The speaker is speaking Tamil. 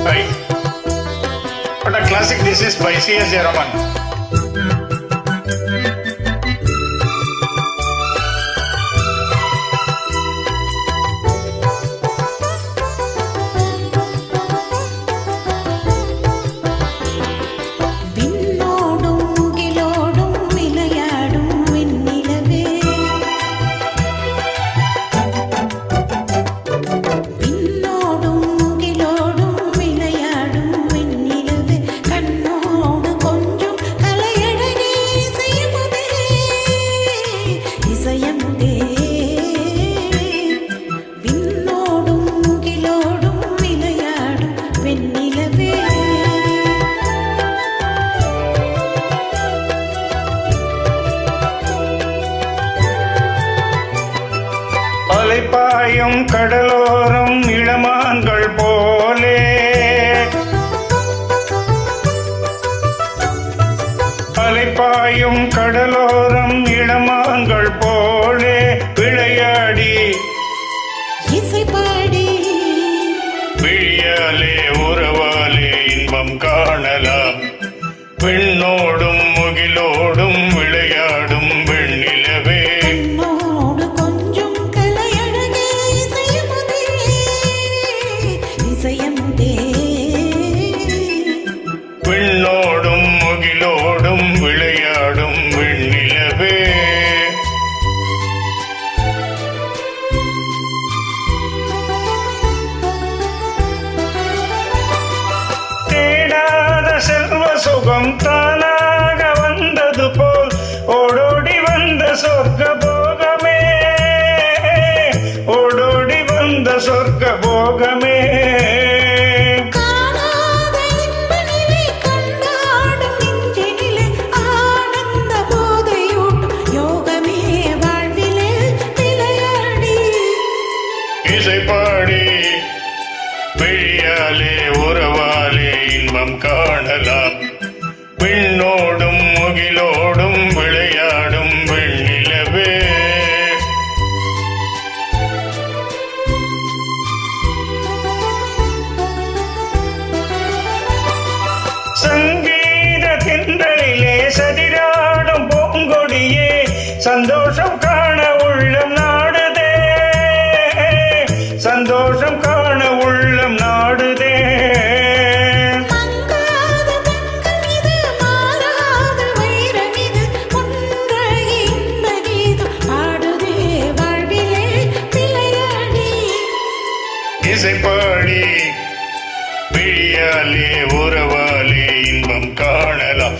Right. What a classic this is by C.S. Jayaraman. அலைப்பாயும் கடலோரம் இளமான்கள் போலே அலைப்பாயும் கடலோரம் இளமான்கள் போலே விளையாடி இசைப்பாடி விழியாலே உறவாலே இன்பம் காணலாம். பெண்ணோடும் முகிலோடும் விளையாடும் வெண்ணிலவே பெண்ணோடும் முகிலோடும் விளையாடும் வெண்ணிலவே தேடாத செல்வ சுகம் தானாக வந்தது போல் ஓடோடி வந்த சொர்க்க போகமே ஓடோடி வந்த சொர்க்க போகமே இசைப்பாடி விழியாலே உறவாலே இன்பம் காணலாம். பெண்ணோடும் முகிலோடும் விளையாடும் வெண்ணிலவே சங்கீத திண்டலிலே சதிராடும் பூங்கொடியே சந்தோஷம் காண உள்ளம் நாடுதே சந்தோஷம் காண உள்ளம் நாடுதே. இசைப்பாடி விழியாலே உறவாலே இன்பம் காணலாம்.